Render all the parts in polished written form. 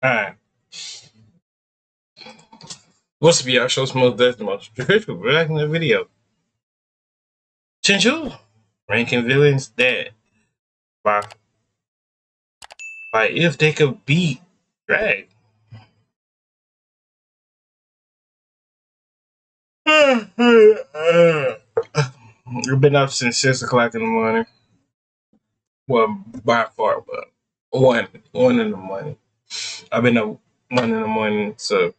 Alright. What's up, y'all? Show some most death the most traditional back in the video. Chinchu ranking villains dead by if they could beat Thragg. I've been up since 6 o'clock in the morning. Well, by far, but one in the morning. I've been up 1 in the morning, so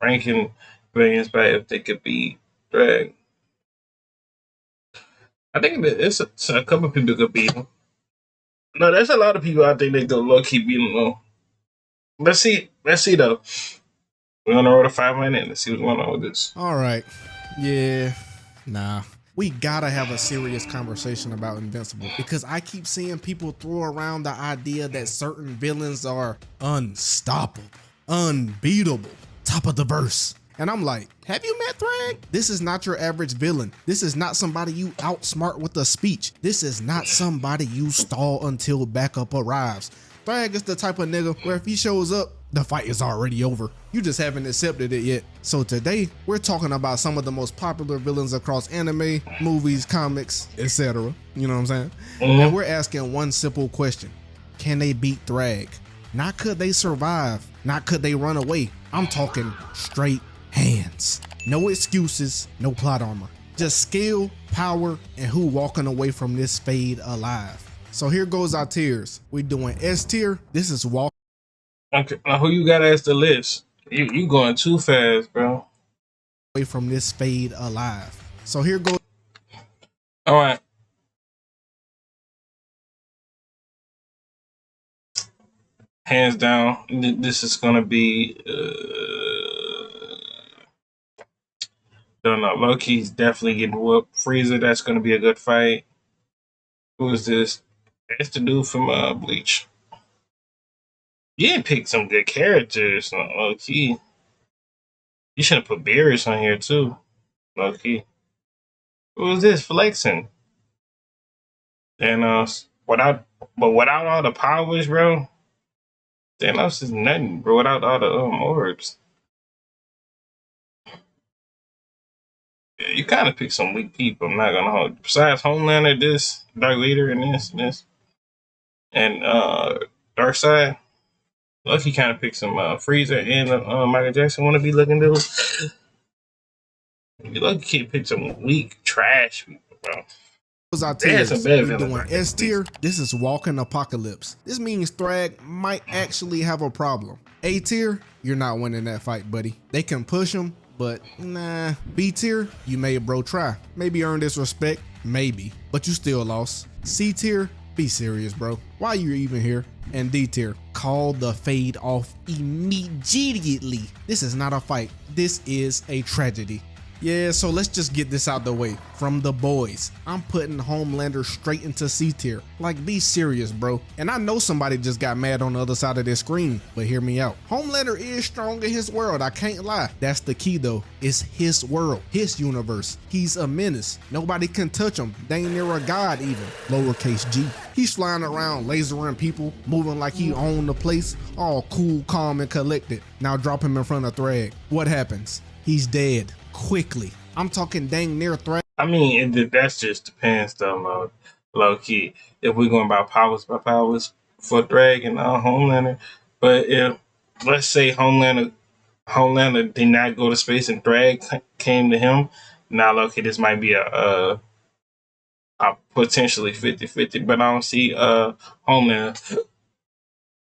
ranking villains by if they could beat Thragg. I think it's a couple people could beat him. No, there's a lot of people I think they go low key beat him though. Let's see. Let's see though. We're on the road to 500. Let's see what's going on with this. All right. Yeah. Nah. We gotta have a serious conversation about Invincible because I keep seeing people throw around the idea that certain villains are unstoppable, unbeatable, top of the verse. And I'm like, have you met Thragg? This is not your average villain. This is not somebody you outsmart with a speech. This is not somebody you stall until backup arrives. Thragg is the type of nigga where if he shows up, the fight is already over. You just haven't accepted it yet. So today, we're talking about some of the most popular villains across anime, movies, comics, etc. You know what I'm saying? And we're asking one simple question. Can they beat Thragg? Not could they survive, not could they run away. I'm talking straight hands. No excuses, no plot armor. Just skill, power, and who walking away from this fade alive. So here goes our tiers. We're doing S tier. This is walk. Okay, now who you got as the list? You going too fast, bro. Away from this fade alive. So here goes. All right. Hands down, this is gonna be. Don't know. Loki's definitely getting whooped. Frieza, that's gonna be a good fight. Who is this? It's the dude from Bleach. You didn't pick some good characters, low key. You should have put Beerus on here too, low key. Who is this flexing? Thanos. Without all the powers, bro. Thanos is nothing, bro. Without all the orbs. Yeah, you kind of picked some weak people. I'm not gonna hold you. Besides Homelander, this Dark Leader, and this, and Darkseid. Lucky kind of picked some Freezer and Michael Jackson wanna be looking dude. Lucky kid picked some weak trash people, bro. Our tiers. We're doing S tier. This is Walking Apocalypse. This means Thragg might actually have a problem. A tier, you're not winning that fight, buddy. They can push him, but nah. B tier, you made bro try. Maybe earn this respect, maybe, but you still lost. C tier, be serious, bro. Why you even here? And D tier, call the fade off immediately. This is not a fight. This is a tragedy. Yeah, so let's just get this out the way. From the boys, I'm putting Homelander straight into C tier. Like, be serious, bro. And I know somebody just got mad on the other side of their screen, but hear me out. Homelander is strong in his world, I can't lie. That's the key though. It's his world, his universe. He's a menace. Nobody can touch him. They ain't near a god even. Lowercase g. He's flying around, lasering people, moving like he owned the place, all cool, calm, and collected. Now drop him in front of Thragg. What happens? He's dead. Quickly. I'm talking dang near Thragg. I mean, that's just depends though, low key. If we're going by powers for Thragg and Homelander, but if let's say Homelander did not go to space and Thragg came to him, now low key this might be a potentially 50-50, but I don't see Homelander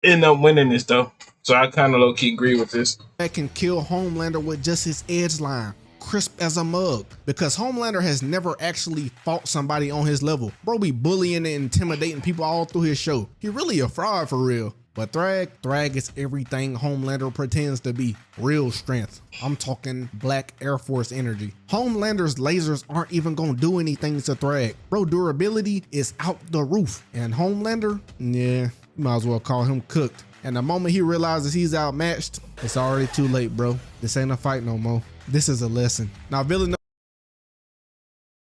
end up winning this though. So I kind of low key agree with this. That can kill Homelander with just his edge line. Crisp as a mug, because Homelander has never actually fought somebody on his level. Bro be bullying and intimidating people all through his show. He really a fraud for real. But Thragg is everything Homelander pretends to be. Real strength. I'm talking Black Air Force energy. Homelander's lasers aren't even gonna do anything to Thragg. Bro, durability is out the roof. And Homelander, yeah, you might as well call him cooked. And the moment he realizes he's outmatched, it's already too late, bro. This ain't a fight no more. This is a lesson. Now, villain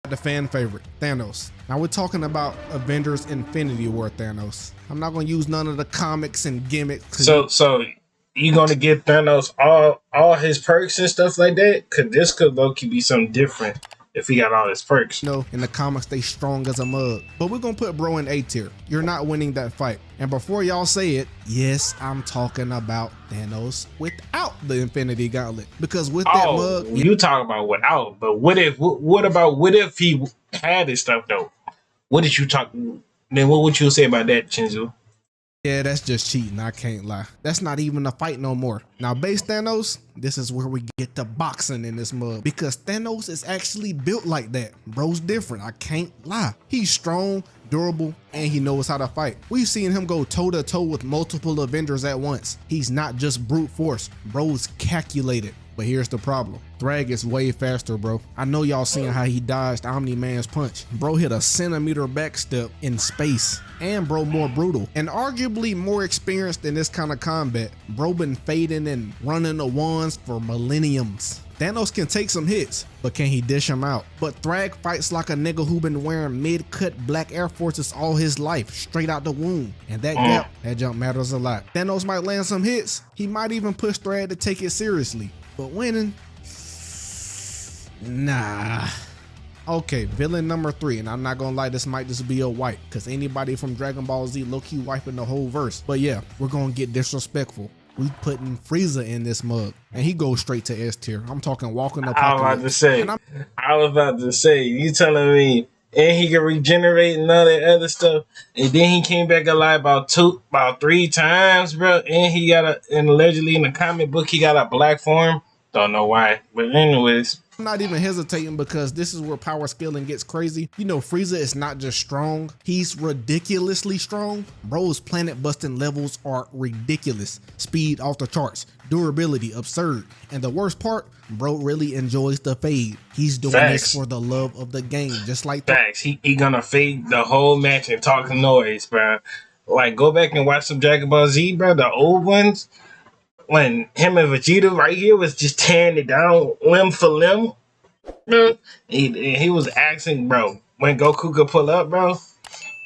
the fan favorite, Thanos. Now we're talking about Avengers Infinity War Thanos. I'm not gonna use none of the comics and gimmicks. So you gonna give Thanos all his perks and stuff like that? Cause this could low-key be something different if he got all his perks. No, in the comics they strong as a mug. But we're gonna put bro in A tier. You're not winning that fight. And before y'all say it, yes, I'm talking about Thanos without the Infinity Gauntlet. Because with that mug, you talk about without, but what if he had his stuff though? What did you talk? Then what would you say about that, Chinzu? Yeah, that's just cheating, I can't lie. That's not even a fight no more. Now, base Thanos, this is where we get the boxing in this mug. Because Thanos is actually built like that. Bro's different, I can't lie. He's strong, durable, and he knows how to fight. We've seen him go toe-to-toe with multiple Avengers at once. He's not just brute force, bro's calculated. But here's the problem. Thragg is way faster, bro. I know y'all seen how he dodged Omni-Man's punch. Bro hit a centimeter backstep in space. And bro more brutal. And arguably more experienced in this kind of combat. Bro been fading and running the wands for millenniums. Thanos can take some hits, but can he dish them out? But Thragg fights like a nigga who been wearing mid-cut black Air Forces all his life, straight out the womb. And that gap, that jump matters a lot. Thanos might land some hits. He might even push Thragg to take it seriously. But winning? Nah. Okay, villain number 3, and I'm not gonna lie, this might just be a wipe, because anybody from Dragon Ball Z low-key wiping the whole verse. But yeah, we're gonna get disrespectful. We putting Frieza in this mug, and he goes straight to S tier. I'm talking walking up. I was about to say, you telling me, and he can regenerate and all that other stuff, and then he came back alive about 3 times, bro. And and allegedly in the comic book, he got a black form. Don't know why, but anyways. I'm not even hesitating because this is where power scaling gets crazy. You know, Frieza is not just strong, he's ridiculously strong. Bro's planet busting levels are ridiculous. Speed off the charts, durability absurd. And the worst part, bro really enjoys the fade. He's doing this for the love of the game, just like Facts. He gonna fade the whole match and talk noise, bro. Like, go back and watch some Dragon Ball Z, bro, the old ones. When him and Vegeta right here was just tearing it down limb for limb, bro. He was asking, bro, when Goku could pull up, bro.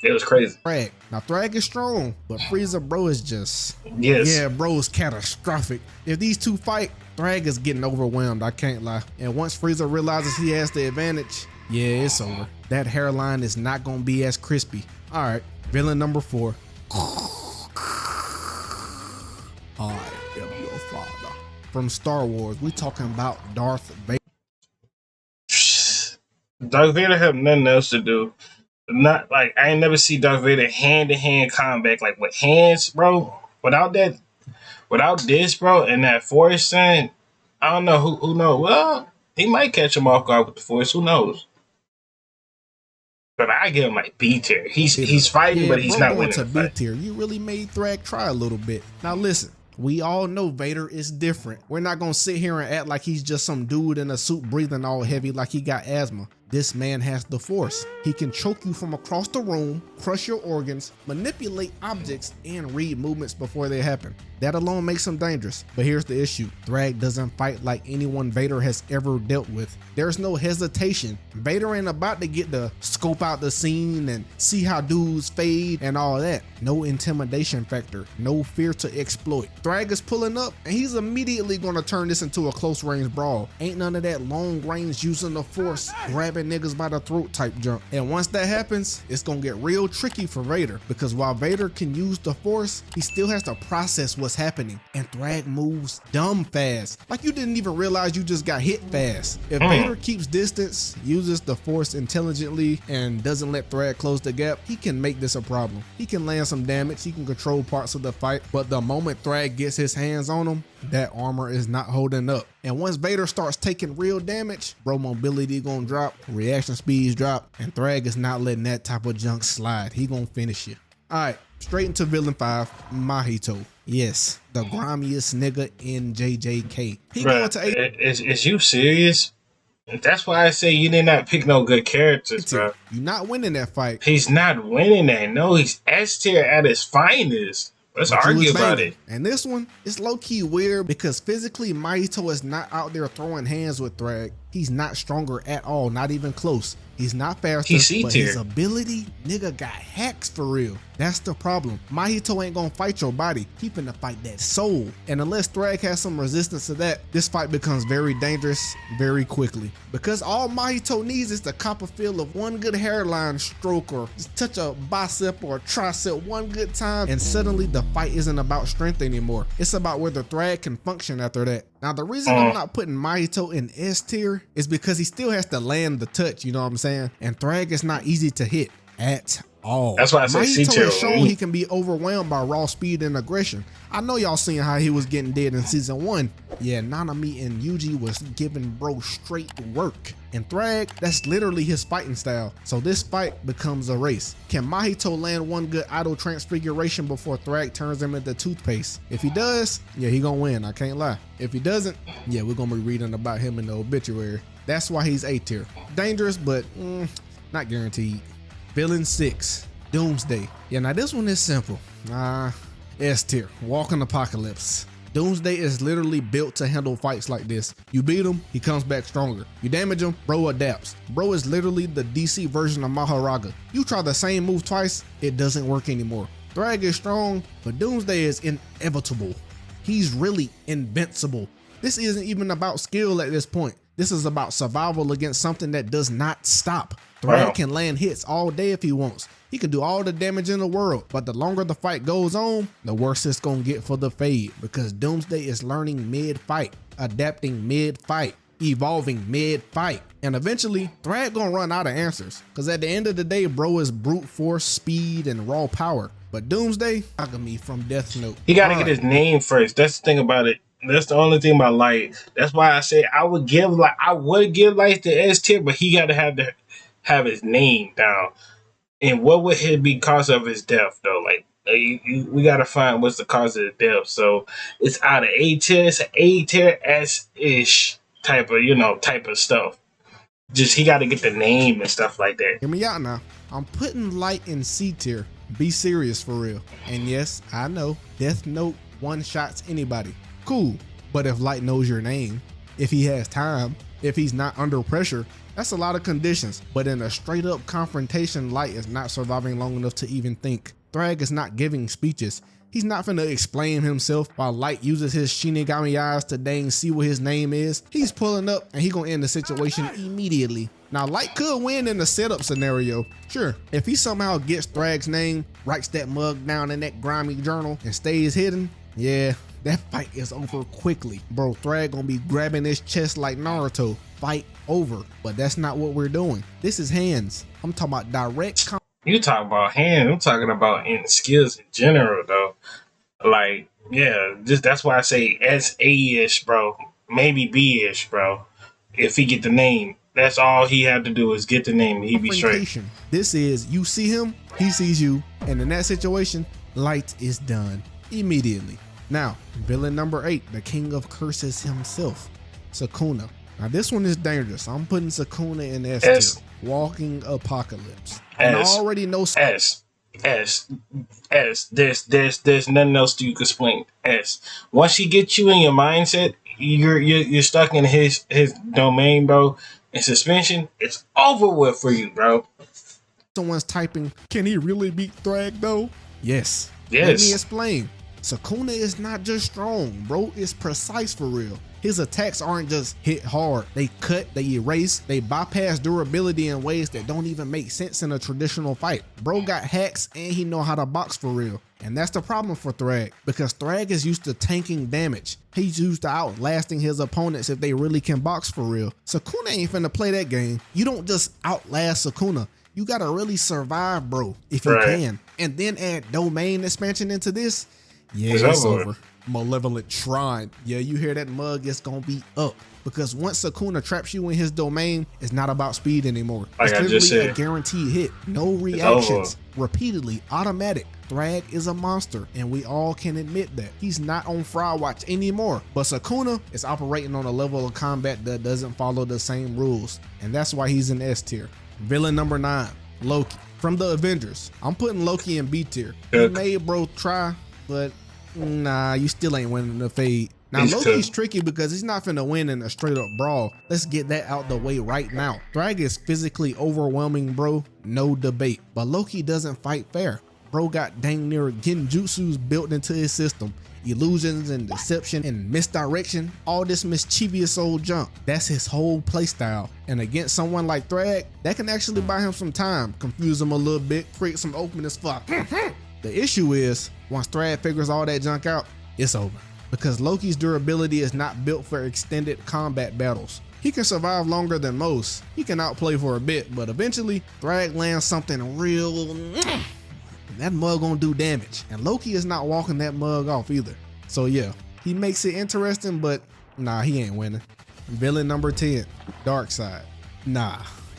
It was crazy. Thragg. Now Thragg is strong, but Frieza, bro, is just bro is catastrophic. If these two fight, Thragg is getting overwhelmed, I can't lie. And once Frieza realizes he has the advantage, yeah, it's over. That hairline is not gonna be as crispy. All right, villain number 4. I am your father. From Star Wars, we talking about Darth Vader. Darth Vader have nothing else to do. Not like I ain't never see Darth Vader hand-to-hand combat like with hands, bro. Without this, bro, and that Force, son, I don't know who knows. Well, he might catch him off guard with the Force. Who knows? But I give him like B tier. He's fighting, but he's not winning. To B tier, you really made Thragg try a little bit. Now listen. We all know Vader is different. We're not gonna sit here and act like he's just some dude in a suit breathing all heavy like he got asthma. This man has the Force. He can choke you from across the room, crush your organs, manipulate objects, and read movements before they happen. That alone makes him dangerous. But here's the issue. Thragg doesn't fight like anyone Vader has ever dealt with. There's no hesitation. Vader ain't about to get to scope out the scene and see how dudes fade and all that. No intimidation factor. No fear to exploit. Thragg is pulling up and he's immediately gonna turn this into a close range brawl. Ain't none of that long range using the Force, grabbing niggas by the throat type jump. And once that happens, it's gonna get real tricky for Vader, because while Vader can use the Force, he still has to process what's happening. And Thragg moves dumb fast. Like you didn't even realize you just got hit fast. If Vader keeps distance, uses the Force intelligently, and doesn't let Thragg close the gap, he can make this a problem. He can land some damage, he can control parts of the fight, but the moment Thragg gets his hands on him, that armor is not holding up. And once Vader starts taking real damage, bro mobility gonna drop, reaction speeds drop, and Thragg is not letting that type of junk slide. He gonna finish you. All right, straight into villain 5, Mahito. Yes, the grimiest nigga in JJK. He going to is you serious? That's why I say you did not pick no good characters, bro. You're not winning that fight. He's not winning that. No, he's S tier at his finest. Let's argue about it. And this one is low-key weird because physically Mahito is not out there throwing hands with Thragg. He's not stronger at all, not even close. He's not faster, He's C but tier. his ability, nigga, got hacks for real. That's the problem. Mahito ain't gonna fight your body. He finna fight that soul. And unless Thragg has some resistance to that, this fight becomes very dangerous very quickly. Because all Mahito needs is the copper feel of one good hairline stroke or just touch a bicep or a tricep one good time, and suddenly the fight isn't about strength anymore. It's about whether Thragg can function after that. Now, the reason I'm not putting Mahito in S tier is because he still has to land the touch, you know what I'm saying? And Thragg is not easy to hit at all. That's why I said C Mahito tier. has shown he can be overwhelmed by raw speed and aggression. I know y'all seen how he was getting dead in season 1. Yeah, Nanami and Yuji was giving bro straight work. And Thragg, that's literally his fighting style. So this fight becomes a race. Can Mahito land one good idle transfiguration before Thragg turns him into toothpaste? If he does, yeah, he gonna win, I can't lie. If he doesn't, yeah, we're gonna be reading about him in the obituary. That's why he's A tier. Dangerous, but not guaranteed. Villain 6, Doomsday. Yeah, now this one is simple. S tier, Walking Apocalypse. Doomsday is literally built to handle fights like this. You beat him, he comes back stronger. You damage him, bro adapts. Bro is literally the DC version of Maharaga. You try the same move twice, it doesn't work anymore. Thragg is strong, but Doomsday is inevitable. He's really invincible. This isn't even about skill at this point. This is about survival against something that does not stop. Thragg can land hits all day if he wants. He can do all the damage in the world, but the longer the fight goes on, the worse it's gonna get for the Fade, because Doomsday is learning mid-fight, adapting mid-fight, evolving mid-fight, and eventually Thragg gonna run out of answers, because at the end of the day, bro is brute force, speed, and raw power. But Doomsday, Agami from Death Note. He gotta get his name first. That's the thing about it. That's the only thing about Light. That's why I say I would give Light the S tier, but he gotta have his name down. And what would it be cause of his death though? Like we gotta find what's the cause of the death. So it's out of A tier, it's an A tier S-ish type of stuff. Just he gotta get the name and stuff like that. Hear me out now. I'm putting Light in C tier. Be serious for real. And yes, I know Death Note one-shots anybody. Cool. But if Light knows your name, if he has time, if he's not under pressure, that's a lot of conditions. But in a straight up confrontation, Light is not surviving long enough to even think. Thragg is not giving speeches. He's not finna explain himself while Light uses his Shinigami eyes to dang see what his name is. He's pulling up and he gonna end the situation immediately. Now Light could win in the setup scenario. Sure, if he somehow gets Thragg's name, writes that mug down in that grimy journal and stays hidden, yeah, that fight is over quickly. Bro, Thragg gonna be grabbing his chest like Naruto. Fight over. But that's not what we're doing. This is hands. I'm talking about direct. You talk about hands. I'm talking about in skills in general, though. Like, yeah, that's why I say S-A-ish, bro. Maybe B-ish, bro. If he get the name, that's all he had to do is get the name and he be straight. This is, you see him, he sees you, and in that situation, Light is done immediately. Now, villain number 8, the king of curses himself, Sukuna. Now this one is dangerous. I'm putting Sukuna in S tier. Walking Apocalypse. And I already know S. There's nothing else you can explain. S. Once he gets you in your mindset, you're stuck in his domain, bro. In suspension, it's over with for you, bro. Someone's typing, can he really beat Thragg though? Yes. Let me explain. Sukuna is not just strong, bro. It's precise for real. His attacks aren't just hit hard. They cut, they erase, they bypass durability in ways that don't even make sense in a traditional fight. Bro got hacks and he know how to box for real. And that's the problem for Thragg, because Thragg is used to tanking damage. He's used to outlasting his opponents if they really can box for real. Sukuna ain't finna play that game. You don't just outlast Sukuna. You gotta really survive, bro, if you can. And then add domain expansion into this. Yeah, it's over. Malevolent Shrine. Yeah, you hear that mug, it's gonna be up. Because once Sukuna traps you in his domain, it's not about speed anymore. It's literally a guaranteed hit. No reactions. Repeatedly, automatic. Thragg is a monster, and we all can admit that. He's not on Fry Watch anymore. But Sukuna is operating on a level of combat that doesn't follow the same rules. And that's why he's in S tier. Villain number 9, Loki. From the Avengers, I'm putting Loki in B tier. He made bro try, but nah, you still ain't winning the Fade. Now Loki's tricky because he's not finna win in a straight up brawl. Let's get that out the way right now. Thragg is physically overwhelming, bro, no debate. But Loki doesn't fight fair. Bro got dang near genjutsus built into his system. Illusions and deception and misdirection, all this mischievous old junk. That's his whole playstyle. And against someone like Thragg, that can actually buy him some time, confuse him a little bit, create some opening as fuck. The issue is, once Thragg figures all that junk out, it's over. Because Loki's durability is not built for extended combat battles. He can survive longer than most. He can outplay for a bit, but eventually, Thragg lands something real. That mug gonna do damage, and Loki is not walking that mug off either. So yeah, he makes it interesting, but nah, he ain't winning. Villain number 10, Darkseid. Nah,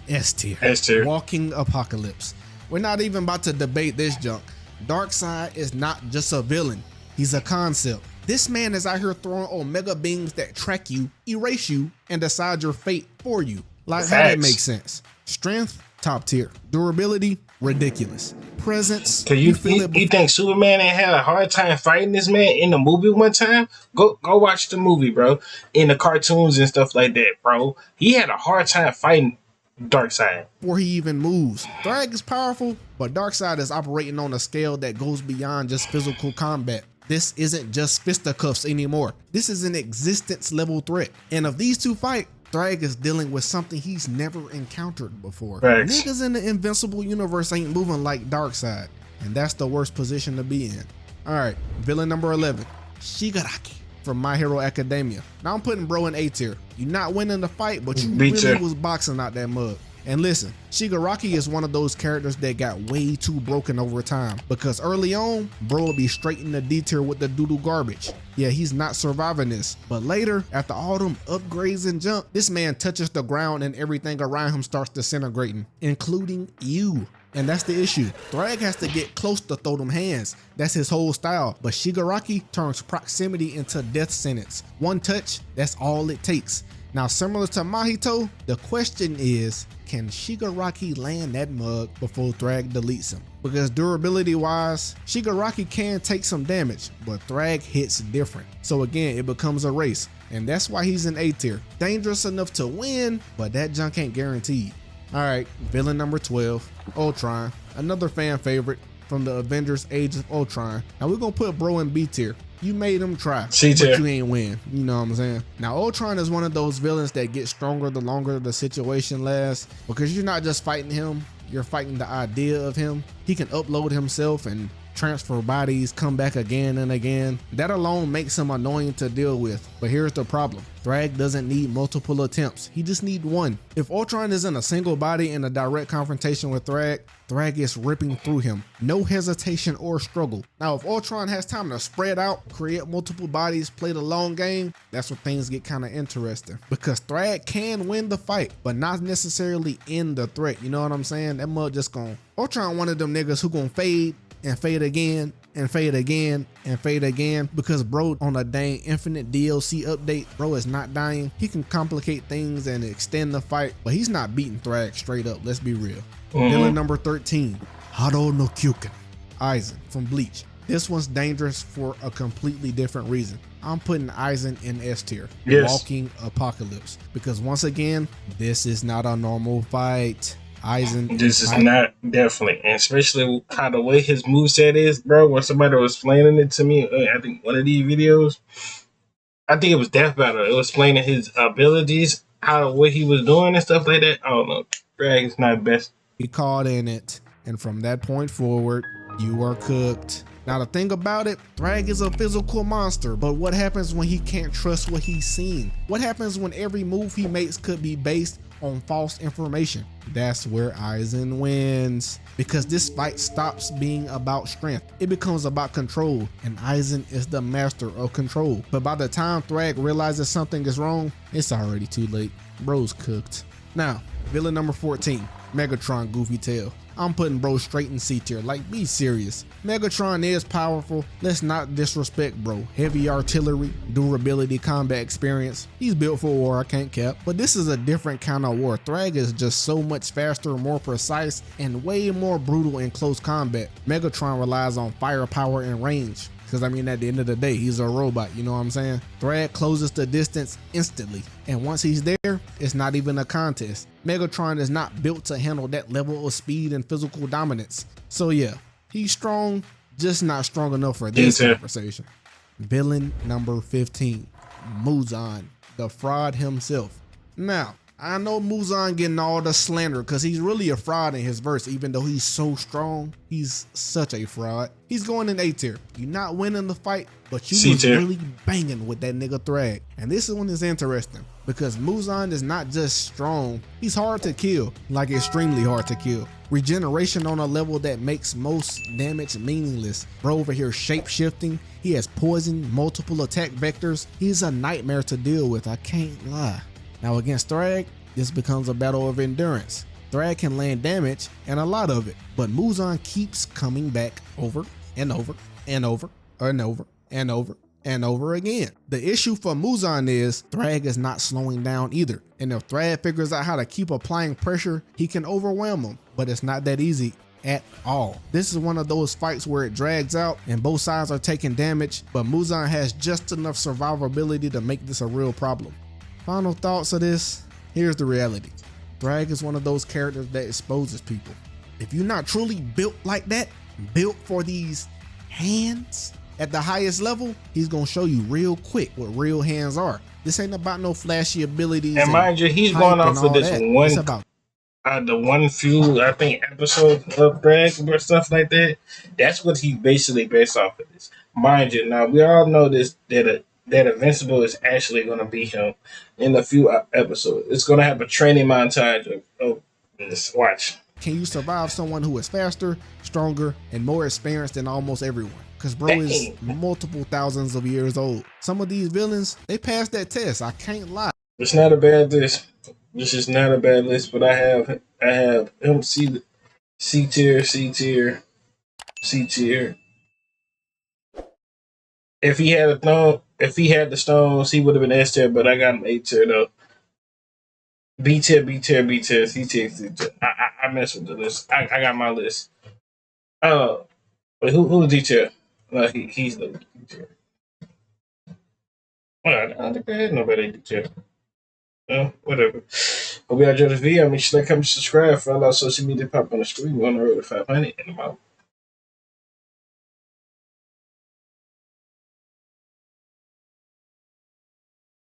S tier. Walking apocalypse. We're not even about to debate this junk. Darkseid is not just a villain, he's a concept. This man is out here throwing omega beams that track you, erase you, and decide your fate for you. Like, how that makes sense? Strength, top tier. Durability, ridiculous. Presence, you think Superman ain't had a hard time fighting this man in the movie one time? Go watch the movie, bro. In the cartoons and stuff like that, bro. He had a hard time fighting Darkseid before he even moves. Thragg is powerful, but Darkseid is operating on a scale that goes beyond just physical combat. This isn't just fisticuffs anymore. This is an existence level threat. And if these two fight, Thragg is dealing with something he's never encountered before. Niggas in the Invincible universe ain't moving like Darkseid, and that's the worst position to be in. Alright, villain number 11, Shigaraki from My Hero Academia. Now I'm putting bro in A tier. You're not winning the fight, but you really was boxing out that mug. And listen, Shigaraki is one of those characters that got way too broken over time, because early on, bro will be straight in the D tier with the doodle garbage. Yeah, he's not surviving this, but later, after all them upgrades and jump, this man touches the ground and everything around him starts disintegrating, including you. And that's the issue. Thragg has to get close to throw them hands. That's his whole style. But Shigaraki turns proximity into death sentence. One touch, that's all it takes. Now, similar to Mahito, the question is, can Shigaraki land that mug before Thragg deletes him? Because durability wise, Shigaraki can take some damage, but Thragg hits different. So again, it becomes a race, and that's why he's in A tier. Dangerous enough to win, but that junk ain't guaranteed. Alright, villain number 12, Ultron, another fan favorite from the Avengers Age of Ultron. Now we're gonna put bro in B tier. You made him try, but you ain't win. You know what I'm saying? Now, Ultron is one of those villains that gets stronger the longer the situation lasts, because you're not just fighting him, you're fighting the idea of him. He can upload himself and transfer bodies, come back again and again. That alone makes him annoying to deal with. But here's the problem. Thragg doesn't need multiple attempts. He just needs one. If Ultron is in a single body in a direct confrontation with Thragg, Thragg is ripping through him. No hesitation or struggle. Now, if Ultron has time to spread out, create multiple bodies, play the long game, that's where things get kind of interesting. Because Thragg can win the fight, but not necessarily end the threat. You know what I'm saying? That mug just gonna... Ultron one of them niggas who gonna fade and fade again and fade again and fade again, because bro on a dang infinite DLC update, bro is not dying. He can complicate things and extend the fight, but he's not beating Thragg straight up. Let's be real. Villain number 13, Hado no Kyuken, Aizen from Bleach. This one's dangerous for a completely different reason. I'm putting Aizen in S tier, Walking apocalypse, because once again, this is not a normal fight. Aizen, this is not, definitely, and especially how the way his moveset is, bro. When somebody was explaining it to me, I think one of these videos, I think it was Death Battle. It was explaining his abilities, what he was doing and stuff like that. I don't know. Thragg is not best. He caught in it, and from that point forward, you are cooked. Now the thing about it, Thragg is a physical monster, but what happens when he can't trust what he's seen? What happens when every move he makes could be based on false information? That's where Aizen wins, because this fight stops being about strength. It becomes about control, and Aizen is the master of control. But by the time Thragg realizes something is wrong, it's already too late. Bro's cooked. Now, villain number 14, Megatron Goofy Tail. I'm putting bro straight in C tier. Like, be serious. Megatron is powerful. Let's not disrespect bro. Heavy artillery, durability, combat experience. He's built for war, I can't cap. But this is a different kind of war. Thragg is just so much faster, more precise, and way more brutal in close combat. Megatron relies on firepower and range. Because I mean, at the end of the day, he's a robot, you know what I'm saying? Thragg closes the distance instantly. And once he's there, it's not even a contest. Megatron is not built to handle that level of speed and physical dominance. So yeah, he's strong, just not strong enough for this conversation. Villain number 15, Muzan, the fraud himself. Now, I know Muzan getting all the slander because he's really a fraud in his verse. Even though he's so strong, he's such a fraud. He's going in A tier. You're not winning the fight, but you was really banging with that nigga Thragg. And this one is interesting because Muzan is not just strong, he's hard to kill, like extremely hard to kill. Regeneration on a level that makes most damage meaningless. Bro over here shape shifting. He has poison, multiple attack vectors. He's a nightmare to deal with, I can't lie. Now against Thragg, this becomes a battle of endurance. Thragg can land damage and a lot of it, but Muzan keeps coming back over and over and over and over and over and over again. The issue for Muzan is Thragg is not slowing down either. And if Thragg figures out how to keep applying pressure, he can overwhelm him, but it's not that easy at all. This is one of those fights where it drags out and both sides are taking damage, but Muzan has just enough survivability to make this a real problem. Final thoughts of this, here's the reality. Thragg is one of those characters that exposes people. If you're not truly built like that, built for these hands at the highest level, he's gonna show you real quick what real hands are. This ain't about no flashy abilities. And mind you, he's going off of this the one few, I think, episode of Thragg or stuff like that. That's what he basically based off of this. Mind you, now we all know this that Invincible is actually going to be him in a few episodes. It's going to have a training montage of this. Watch. Can you survive someone who is faster, stronger, and more experienced than almost everyone? Because bro is multiple thousands of years old. Some of these villains, they passed that test. I can't lie. It's not a bad list. This is not a bad list, but I have him C tier, C tier, C tier. If he had the stones, he would have been S tier, but I got him A tier though. B tier, B tier, B tier, C tier, C tier. I mess with the list. I got my list. But who's D tier? No, he's the D tier. Well, I don't think I had nobody D tier. Whatever. Hope y'all enjoyed this video. Make sure to like, comment, subscribe, follow our social media pop on the screen. We're on the road to 500 in a month.